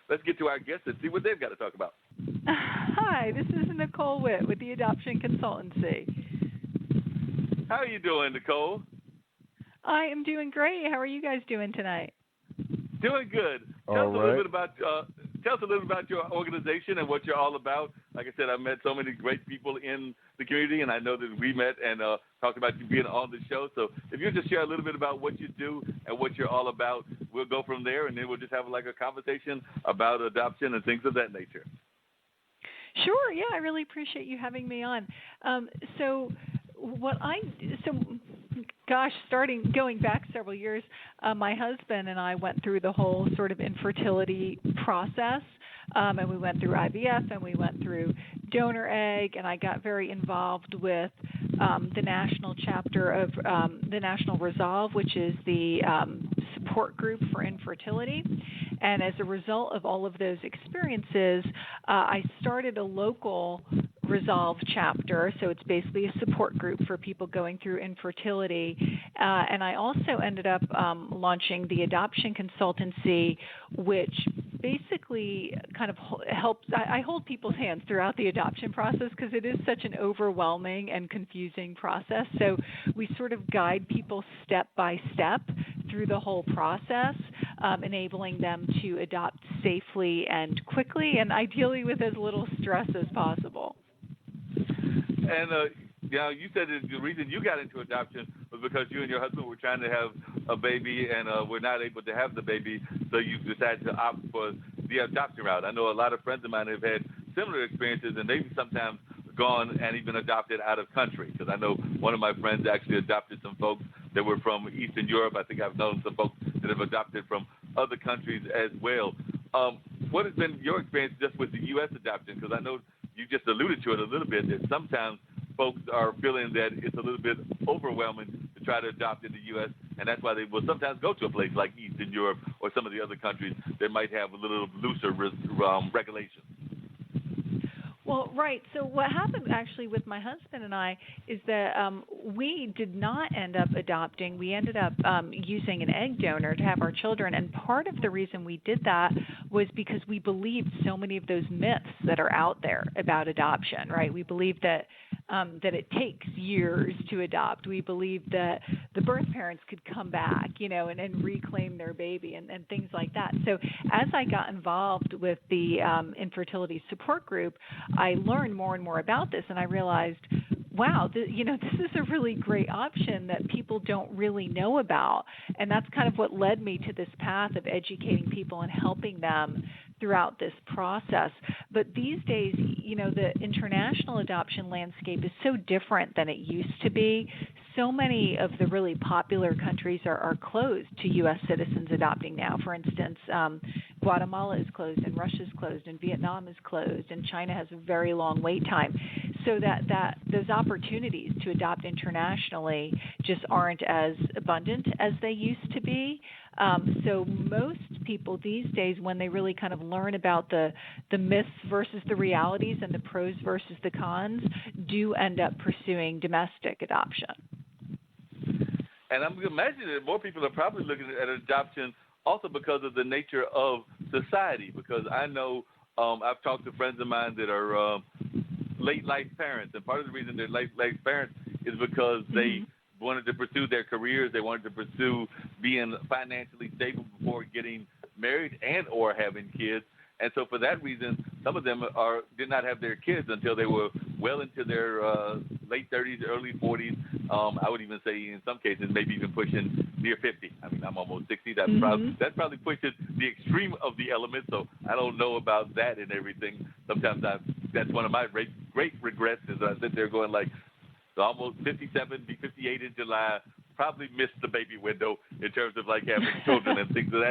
let's get to our guests and see what they've got to talk about. Hi, this is Nicole Witt with the Adoption Consultancy. How are you doing, Nicole? I am doing great. How are you guys doing tonight? Doing good. Tell us a little bit about your organization and what you're all about. Like I said, I've met so many great people in the community, and I know that we met and talked about you being on the show. So if you just share a little bit about what you do and what you're all about, we'll go from there, and then we'll just have like a conversation about adoption and things of that nature. Sure. Yeah, I really appreciate you having me on. Going back several years, my husband and I went through the whole sort of infertility process, and we went through IVF and we went through donor egg, and I got very involved with the national chapter of the National Resolve, which is the support group for infertility. And as a result of all of those experiences, I started a local Resolve chapter, so it's basically a support group for people going through infertility. And I also ended up launching the Adoption Consultancy, which basically kind of helps. I hold people's hands throughout the adoption process because it is such an overwhelming and confusing process. So we sort of guide people step by step through the whole process, enabling them to adopt safely and quickly, and ideally with as little stress as possible. And you said that the reason you got into adoption was because you and your husband were trying to have a baby and were not able to have the baby, so you decided to opt for the adoption route. I know a lot of friends of mine have had similar experiences, and they've sometimes gone and even adopted out of country, because I know one of my friends actually adopted some folks that were from Eastern Europe. I think I've known some folks that have adopted from other countries as well. What has been your experience just with the U.S. adoption? Because I know you just alluded to it a little bit, that sometimes folks are feeling that it's a little bit overwhelming to try to adopt in the U.S., and that's why they will sometimes go to a place like Eastern Europe or some of the other countries that might have a little looser regulations. Well, right. So what happened actually with my husband and I is that we did not end up adopting. We ended up using an egg donor to have our children. And part of the reason we did that was because we believed so many of those myths that are out there about adoption, right? We believe that it takes years to adopt. We believe that the birth parents could come back, and reclaim their baby and things like that. So as I got involved with the infertility support group, I learned more and more about this, and I realized, wow, this is a really great option that people don't really know about. And that's kind of what led me to this path of educating people and helping them throughout this process. But these days, the international adoption landscape is so different than it used to be. So many of the really popular countries are closed to U.S. citizens adopting now. For instance, Guatemala is closed, and Russia is closed, and Vietnam is closed, and China has a very long wait time. So that those opportunities to adopt internationally just aren't as abundant as they used to be. So most people these days, when they really kind of learn about the myths versus the realities and the pros versus the cons, do end up pursuing domestic adoption. And I'm imagining that more people are probably looking at adoption also because of the nature of society, because I know I've talked to friends of mine that are late life parents, and part of the reason they're late life parents is because they wanted to pursue their careers, they wanted to pursue being financially stable before getting married and or having kids. And so for that reason, some of them did not have their kids until they were well into their late 30s, early 40s. I would even say in some cases maybe even pushing near 50. I mean, I'm almost 60. That probably pushes the extreme of the element. So I don't know about that and everything. Sometimes that's one of my great regrets is I sit there going like, almost 57, be 58 in July, probably missed the baby window in terms of like having children and things of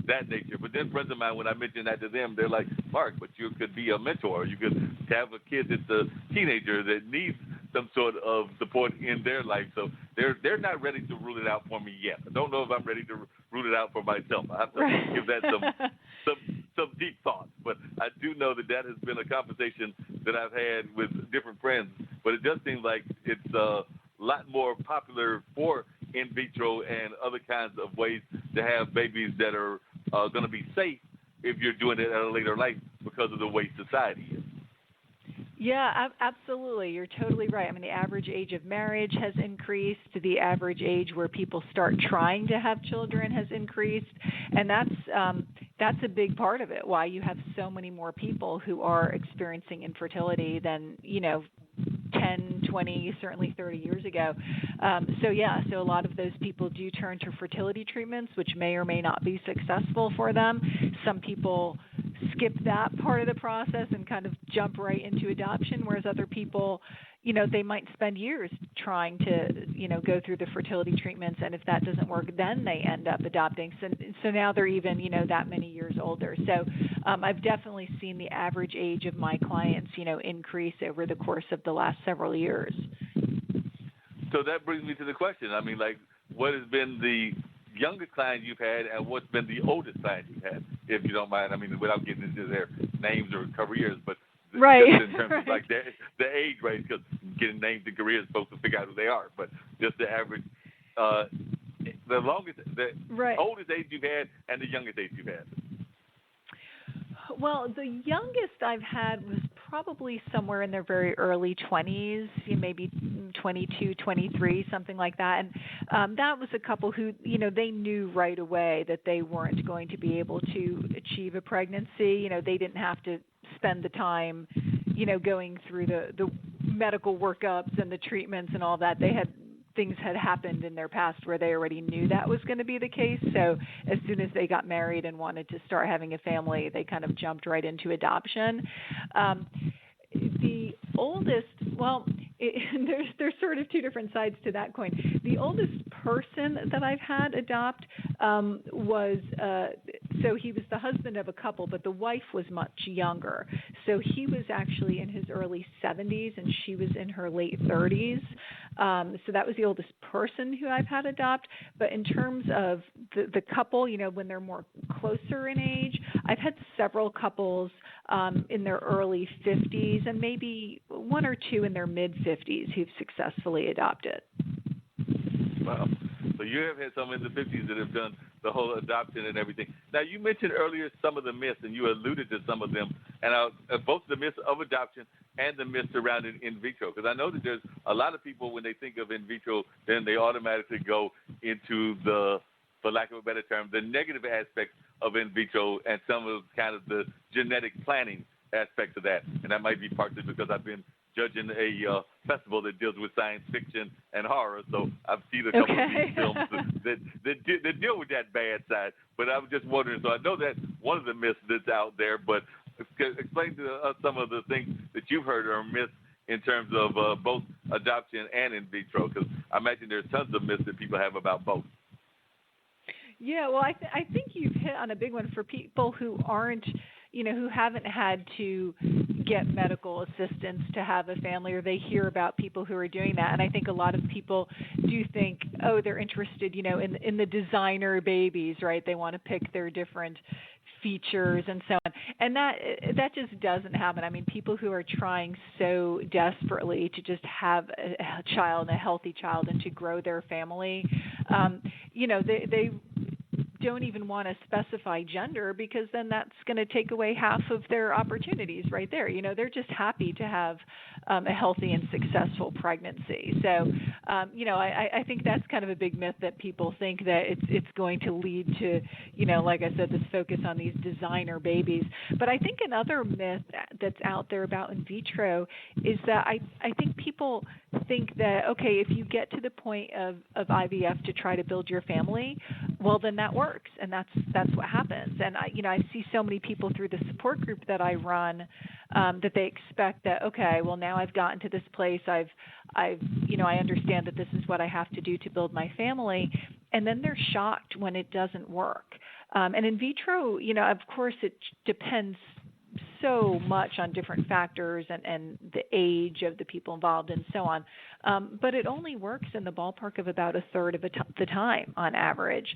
that nature. But then friends of mine, when I mention that to them, they're like, Mark, but you could be a mentor. You could have a kid that's a teenager that needs some sort of support in their life. So they're not ready to rule it out for me yet. I don't know if I'm ready to rule it out for myself. I have to give that some deep thought. But I do know that has been a conversation that I've had with different friends. But it does seem like it's a lot more popular for in vitro and other kinds of ways to have babies that are going to be safe if you're doing it at a later life because of the way society is. Yeah, absolutely. You're totally right. I mean, the average age of marriage has increased. The average age where people start trying to have children has increased, and that's a big part of it. Why you have so many more people who are experiencing infertility than 10, 20, certainly 30 years ago. So a lot of those people do turn to fertility treatments, which may or may not be successful for them. Some people skip that part of the process and kind of jump right into adoption, whereas other people, they might spend years trying to, go through the fertility treatments, and if that doesn't work, then they end up adopting. So now they're even, that many years older. So I've definitely seen the average age of my clients, increase over the course of the last several years. So that brings me to the question. I mean, like, what has been the youngest client you've had, and what's been the oldest client you've had, if you don't mind? I mean, without getting into their names or careers, but right. Just in terms of like the age range, because getting names and careers, folks will figure out who they are. But just the average, the oldest age you've had, and the youngest age you've had. Well, the youngest I've had was probably somewhere in their very early 20s, maybe 22, 23, something like that. And that was a couple who, they knew right away that they weren't going to be able to achieve a pregnancy. They didn't have to spend the time, going through the medical workups and the treatments and all that. Things had happened in their past where they already knew that was going to be the case. So as soon as they got married and wanted to start having a family, they kind of jumped right into adoption. The oldest, there's sort of two different sides to that coin. The oldest person that I've had adopt was, so he was the husband of a couple, but the wife was much younger. So he was actually in his early 70s and she was in her late 30s. So that was the oldest person who I've had adopt. But in terms of the couple, when they're more closer in age, I've had several couples in their early 50s and maybe one or two in their mid-50s who've successfully adopted. Wow. So you have had some in the 50s that have done the whole adoption and everything. Now, you mentioned earlier some of the myths, and you alluded to some of them, and both the myths of adoption and the myths surrounding in vitro, because I know that there's a lot of people, when they think of in vitro, then they automatically go into the, for lack of a better term, the negative aspects of in vitro and some of kind of the genetic planning aspects of that. And that might be partly because I've been judging a festival that deals with science fiction and horror, so I've seen a couple of these films that deal with that bad side. But I was just wondering, so I know that one of the myths that's out there, but explain to us some of the things that you've heard are myths in terms of both adoption and in vitro, because I imagine there's tons of myths that people have about both. Yeah, well, I think you've hit on a big one for people who aren't, who haven't had to get medical assistance to have a family, or they hear about people who are doing that. And I think a lot of people do think, oh, they're interested, in the designer babies, right? They want to pick their different features and so on. And that just doesn't happen. I mean, people who are trying so desperately to just have a child, a healthy child, and to grow their family, they don't even want to specify gender, because then that's going to take away half of their opportunities right there. They're just happy to have a healthy and successful pregnancy. So, I think that's kind of a big myth, that people think that it's going to lead to, like I said, this focus on these designer babies. But I think another myth that's out there about in vitro is that I think people think that, okay, if you get to the point of IVF to try to build your family, well, then that works. And that's what happens. And I see so many people through the support group that I run that they expect that, okay, well, now I've gotten to this place, I understand that this is what I have to do to build my family, and then they're shocked when it doesn't work. And in vitro, of course, it depends so much on different factors and the age of the people involved and so on. But it only works in the ballpark of about a third of the time on average.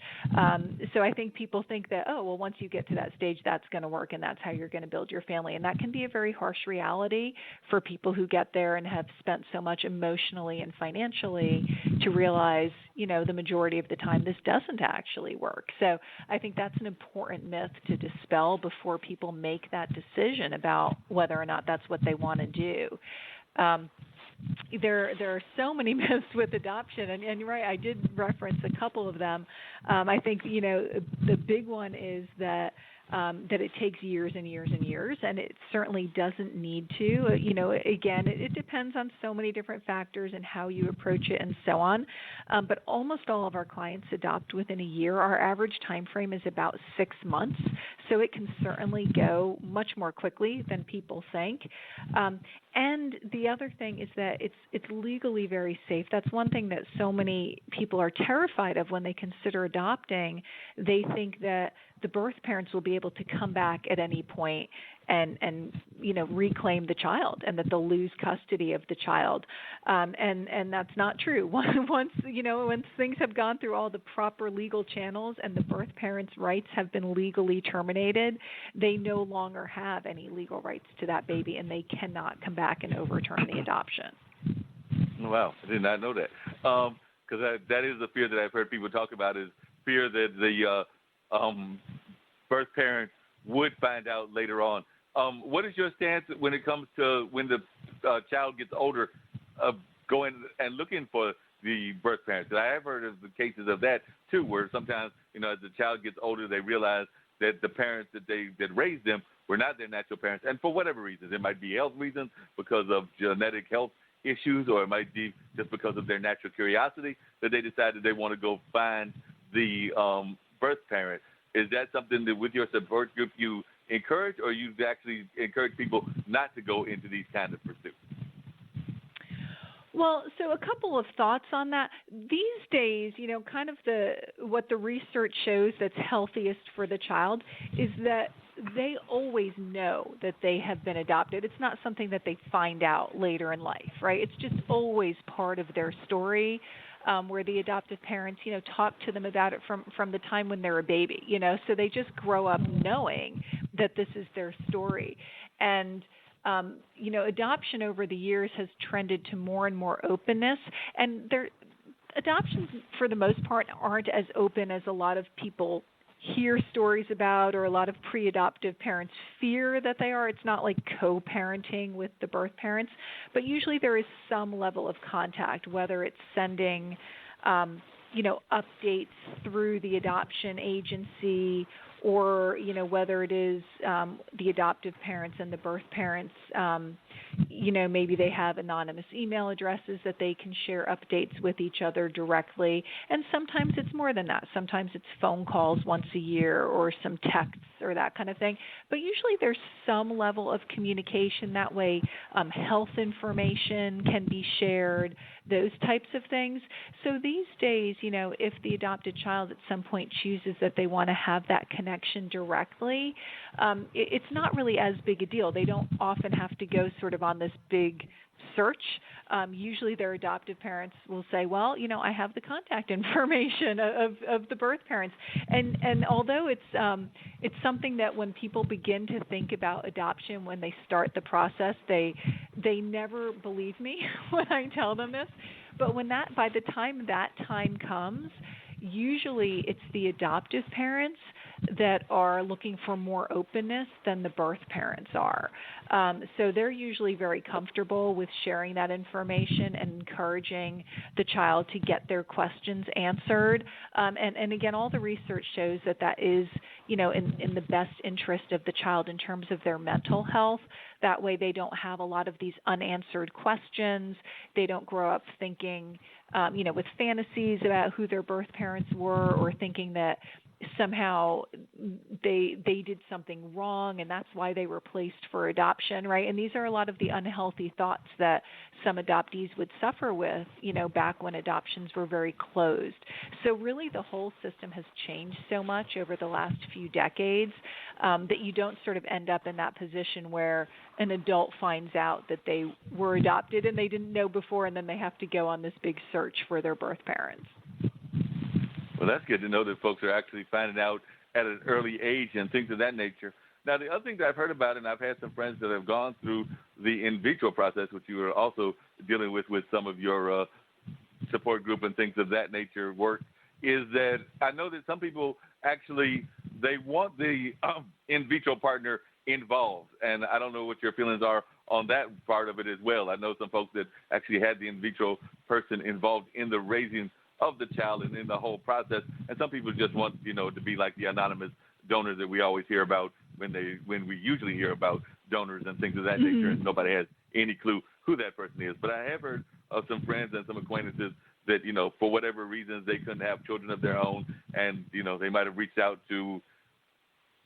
So I think people think that, oh, well, once you get to that stage, that's going to work and that's how you're going to build your family. And that can be a very harsh reality for people who get there and have spent so much emotionally and financially to realize, the majority of the time this doesn't actually work. So I think that's an important myth to dispel before people make that decision about whether or not that's what they want to do. There are so many myths with adoption, and you're right, I did reference a couple of them. I think, the big one is that it takes years and years and years, and it certainly doesn't need to. Again, it depends on so many different factors and how you approach it and so on. But almost all of our clients adopt within a year. Our average time frame is about 6 months, so it can certainly go much more quickly than people think. And the other thing is that it's legally very safe. That's one thing that so many people are terrified of when they consider adopting. They think that the birth parents will be able to come back at any point and reclaim the child, and that they'll lose custody of the child. And that's not true. Once things have gone through all the proper legal channels and the birth parents' rights have been legally terminated, they no longer have any legal rights to that baby, and they cannot come back and overturn the adoption. Wow, I did not know that. Because that is the fear that I've heard people talk about, is fear that the birth parents would find out later on. What is your stance when it comes to when the child gets older, going and looking for the birth parents? I have heard of the cases of that too, where sometimes as the child gets older, they realize that the parents that raised them were not their natural parents, and for whatever reasons, it might be health reasons because of genetic health issues, or it might be just because of their natural curiosity that they decided they want to go find the birth parent. Is that something that with your support group you encourage, or you actually encourage people not to go into these kind of pursuits? Well, so a couple of thoughts on that. These days, kind of what the research shows that's healthiest for the child is that they always know that they have been adopted. It's not something that they find out later in life, right? It's just always part of their story. Where the adoptive parents, talk to them about it from the time when they're a baby, so they just grow up knowing that this is their story. And, adoption over the years has trended to more and more openness, and adoptions for the most part aren't as open as a lot of people hear stories about, or a lot of pre-adoptive parents fear that they are. It's not like co-parenting with the birth parents, but usually there is some level of contact, whether it's sending, updates through the adoption agency, or, whether it is the adoptive parents and the birth parents, maybe they have anonymous email addresses that they can share updates with each other directly. And sometimes it's more than that. Sometimes it's phone calls once a year, or some texts or that kind of thing. But usually there's some level of communication that way. Health information can be shared, those types of things. So these days, if the adopted child at some point chooses that they want to have that connection directly, it's not really as big a deal. They don't often have to go sort of on this big search. Usually their adoptive parents will say, well, I have the contact information of the birth parents. And although it's something that when people begin to think about adoption, when they start the process, they never believe me when I tell them this. But by the time that time comes, usually it's the adoptive parents that are looking for more openness than the birth parents are. So they're usually very comfortable with sharing that information and encouraging the child to get their questions answered. And again, all the research shows that is, in the best interest of the child in terms of their mental health. That way they don't have a lot of these unanswered questions. They don't grow up thinking, with fantasies about who their birth parents were, or thinking that, somehow they did something wrong and that's why they were placed for adoption, right? And these are a lot of the unhealthy thoughts that some adoptees would suffer with, back when adoptions were very closed. So really the whole system has changed so much over the last few decades that you don't sort of end up in that position where an adult finds out that they were adopted and they didn't know before, and then they have to go on this big search for their birth parents. Well, that's good to know that folks are actually finding out at an early age and things of that nature. Now, the other thing that I've heard about, and I've had some friends that have gone through the in vitro process, which you are also dealing with some of your support group and things of that nature work, is that I know that some people actually, they want the in vitro partner involved. And I don't know what your feelings are on that part of it as well. I know some folks that actually had the in vitro person involved in the raising of the child and in the whole process, and some people just want to be like the anonymous donors that we always hear about when we usually hear about donors and things of that nature, and nobody has any clue who that person is. But I have heard of some friends and some acquaintances that for whatever reasons they couldn't have children of their own, and they might have reached out to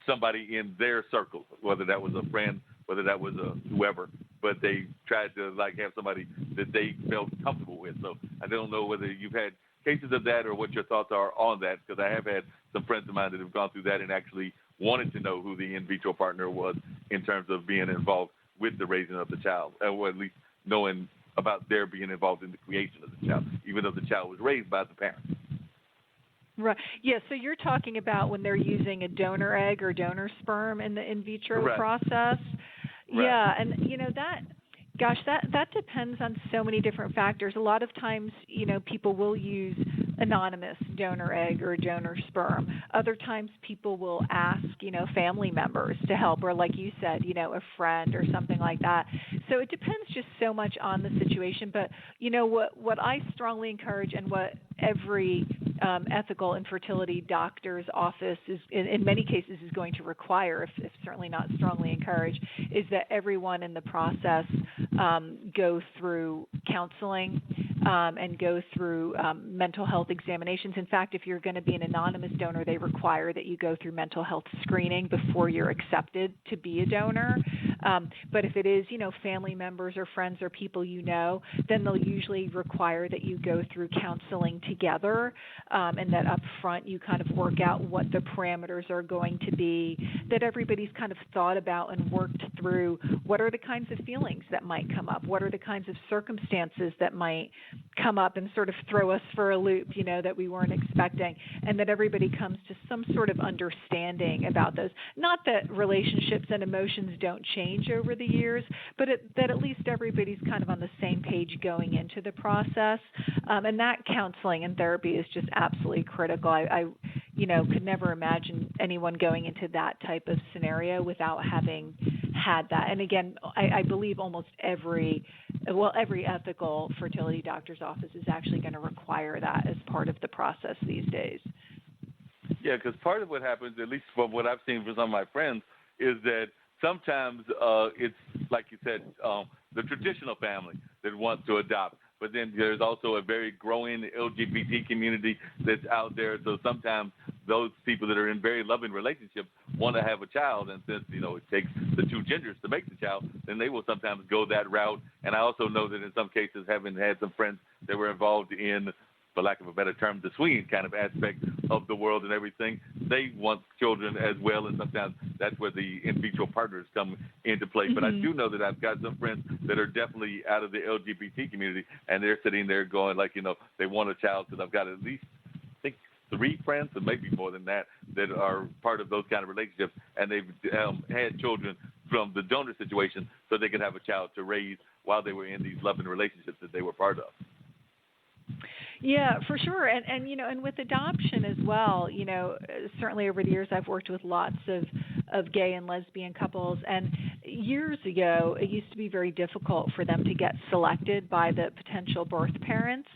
somebody in their circle, whether that was a friend, whether that was whoever, but they tried to have somebody that they felt comfortable with. So I don't know whether you've had cases of that or what your thoughts are on that, because I have had some friends of mine that have gone through that and actually wanted to know who the in vitro partner was in terms of being involved with the raising of the child, or at least knowing about their being involved in the creation of the child, even though the child was raised by the parents. Right. Yeah, so you're talking about when they're using a donor egg or donor sperm in the in vitro process. Right. Yeah, and that depends on so many different factors. A lot of times, people will use anonymous donor egg or donor sperm. Other times people will ask, family members to help, or like you said, a friend or something like that. So it depends just so much on the situation. But, what I strongly encourage, and what every ethical infertility doctor's office is, in many cases, is going to require, if certainly not strongly encourage, is that everyone in the process go through counseling and go through mental health examinations. In fact, if you're going to be an anonymous donor, they require that you go through mental health screening before you're accepted to be a donor. But if it is, family members or friends or people then they'll usually require that you go through counseling together, and that up front you kind of work out what the parameters are going to be, that everybody's kind of thought about and worked through what are the kinds of feelings that might come up, what are the kinds of circumstances that might come up and sort of throw us for a loop, that we weren't expecting, and that everybody comes to some sort of understanding about those. Not that relationships and emotions don't change over the years, but that at least everybody's kind of on the same page going into the process. And that counseling and therapy is just absolutely critical. I could never imagine anyone going into that type of scenario without having had that. And again, I believe almost every ethical fertility doctor's office is actually going to require that as part of the process these days. Yeah, because part of what happens, at least from what I've seen from some of my friends, is that sometimes it's, like you said, the traditional family that wants to adopt. But then there's also a very growing LGBT community that's out there. So sometimes those people that are in very loving relationships want to have a child. And since, it takes the two genders to make the child, then they will sometimes go that route. And I also know that in some cases, having had some friends that were involved in, for lack of a better term, the swinging kind of aspect of the world and everything, they want children as well, and sometimes that's where the in vitro partners come into play. Mm-hmm. But I do know that I've got some friends that are definitely out of the LGBT community, and they're sitting there going they want a child, because I've got at least, I think, 3 friends, or maybe more than that are part of those kind of relationships, and they've had children from the donor situation so they could have a child to raise while they were in these loving relationships that they were part of. Yeah, for sure. And and with adoption as well, certainly over the years I've worked with lots of gay and lesbian couples, and years ago it used to be very difficult for them to get selected by the potential birth parents.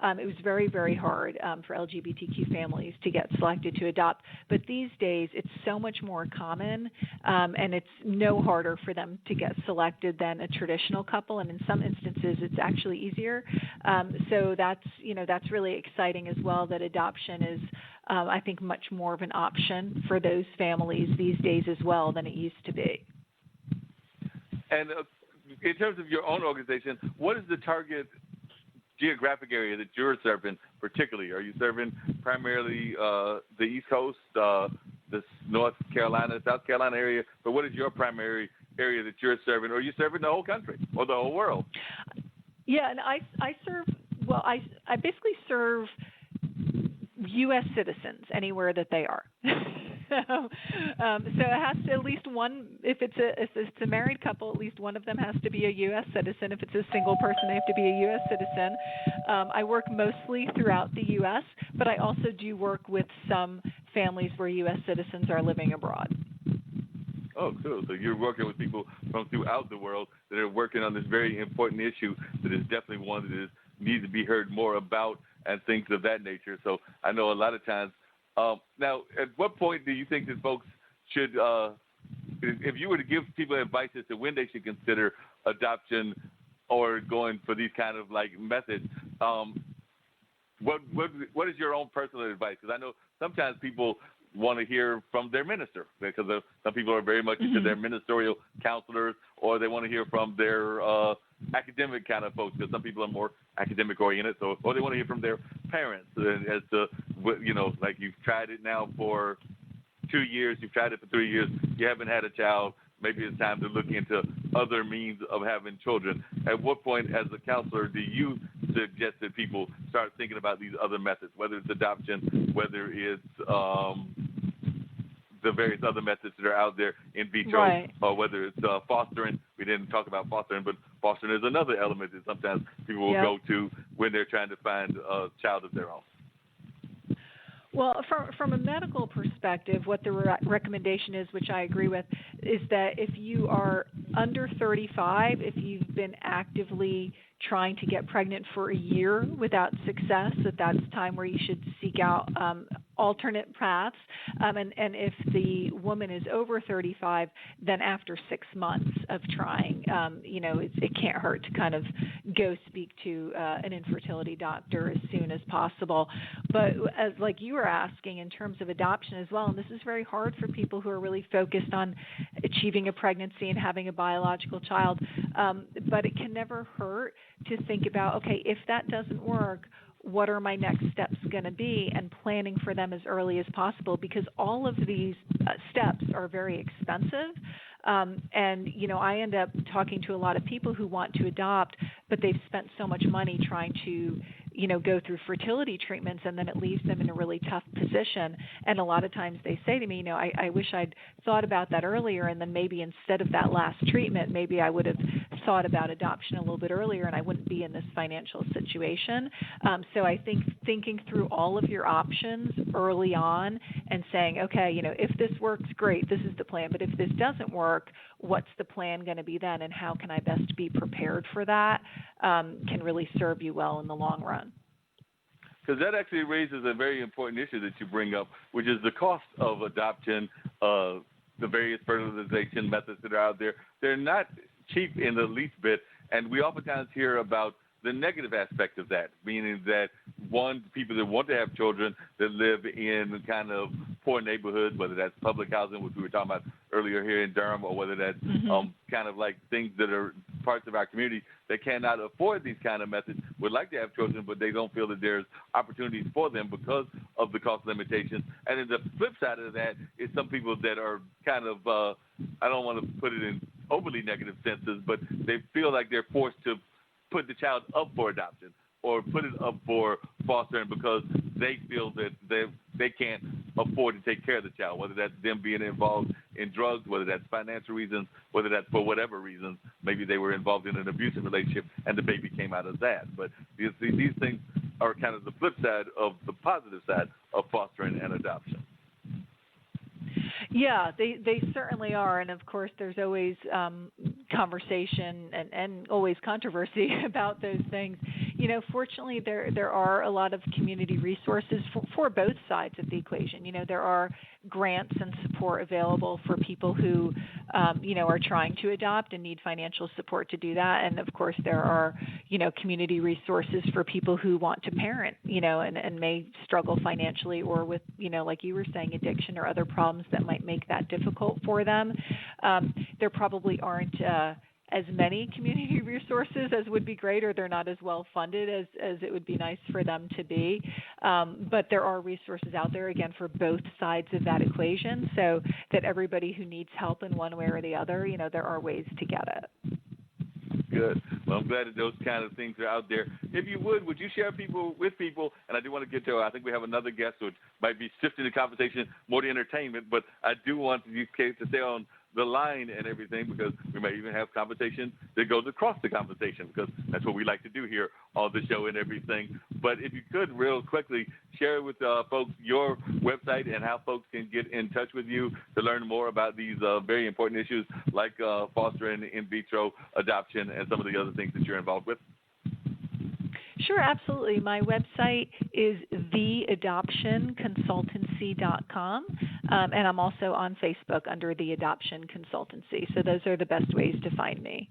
it was very, very hard for LGBTQ families to get selected to adopt. But these days, it's so much more common, and it's no harder for them to get selected than a traditional couple. And in some instances, it's actually easier. So that's really exciting as well, that adoption is, I think, much more of an option for those families these days as well than it used to be. And in terms of your own organization, what is the target geographic area that you're serving particularly? Are you serving primarily the East Coast, the North Carolina, South Carolina area? But what is your primary area that you're serving? Or are you serving the whole country or the whole world? Yeah, and I serve, well, I basically serve U.S. citizens anywhere that they are. So it has to at least one. If it's a married couple, at least one of them has to be a U.S. citizen. If it's a single person, they have to be a U.S. citizen. I work mostly throughout the U.S., but I also do work with some families where U.S. citizens are living abroad. Oh, cool. So you're working with people from throughout the world that are working on this very important issue that is definitely one that needs to be heard more about and things of that nature. So I know a lot of times. Now, at what point do you think that folks should, if you were to give people advice as to when they should consider adoption or going for these kind of like methods, what is your own personal advice? Because I know sometimes people want to hear from their minister, because some people are very much into their ministerial counselors, or they want to hear from their academic kind of folks, because some people are more academic oriented, or they want to hear from their parents as to, like you've tried it now for 2 years, you've tried it for 3 years, you haven't had a child, maybe it's time to look into other means of having children. At what point, as a counselor, do you suggest that people start thinking about these other methods, whether it's adoption, whether it's the various other methods that are out there in vitro, right, or whether it's fostering? We didn't talk about fostering, but fostering is another element that sometimes people will go to when they're trying to find a child of their own. Well, from a medical perspective, what the recommendation is, which I agree with, is that if you are under 35, if you've been actively trying to get pregnant for a year without success, that's time where you should seek out alternate paths. And if the woman is over 35, then after 6 months of trying, it can't hurt to kind of go speak to an infertility doctor as soon as possible. But as like you were asking in terms of adoption as well, and this is very hard for people who are really focused on achieving a pregnancy and having a biological child, but it can never hurt to think about, okay, if that doesn't work, what are my next steps going to be, and planning for them as early as possible, because all of these steps are very expensive. And, I end up talking to a lot of people who want to adopt, but they've spent so much money trying to, go through fertility treatments, and then it leaves them in a really tough position. And a lot of times they say to me, I wish I'd thought about that earlier, and then maybe instead of that last treatment, maybe I would have thought about adoption a little bit earlier, and I wouldn't be in this financial situation. So I think thinking through all of your options early on and saying, okay, if this works, great, this is the plan. But if this doesn't work, what's the plan going to be then, and how can I best be prepared for that, can really serve you well in the long run. Because that actually raises a very important issue that you bring up, which is the cost of adoption, the various fertilization methods that are out there. They're not cheap in the least bit, and we oftentimes hear about the negative aspect of that, meaning that, one, people that want to have children that live in kind of poor neighborhoods, whether that's public housing, which we were talking about earlier here in Durham, or whether that's kind of like things that are parts of our community that cannot afford these kind of methods, would like to have children, but they don't feel that there's opportunities for them because of the cost limitations. And then the flip side of that is some people that are kind of, I don't want to put it in overly negative senses, but they feel like they're forced to put the child up for adoption or put it up for fostering because they feel that they can't afford to take care of the child, whether that's them being involved in drugs, whether that's financial reasons, whether that's for whatever reasons. Maybe they were involved in an abusive relationship and the baby came out of that. But these things are kind of the flip side of the positive side of fostering and adoption. Yeah, they certainly are. And, of course, there's always conversation and always controversy about those things. Fortunately, there are a lot of community resources for both sides of the equation. There are grants and support available for people who, are trying to adopt and need financial support to do that. And of course, there are, community resources for people who want to parent, and may struggle financially or with, like you were saying, addiction or other problems that might make that difficult for them. There probably aren't as many community resources as would be great, or they're not as well funded as it would be nice for them to be. But there are resources out there, again, for both sides of that equation, so that everybody who needs help in one way or the other, there are ways to get it. Good. Well, I'm glad that those kind of things are out there. If you would you share with people, and I do want to get to, I think we have another guest who might be shifting the conversation more to entertainment, but I do want you to stay on the line and everything, because we may even have conversation that goes across the conversation, because that's what we like to do here on the show and everything. But if you could real quickly share with folks your website and how folks can get in touch with you to learn more about these very important issues like fostering, in vitro adoption, and some of the other things that you're involved with. Sure, absolutely. My website is theadoptionconsultancy.com, and I'm also on Facebook under The Adoption Consultancy. So those are the best ways to find me.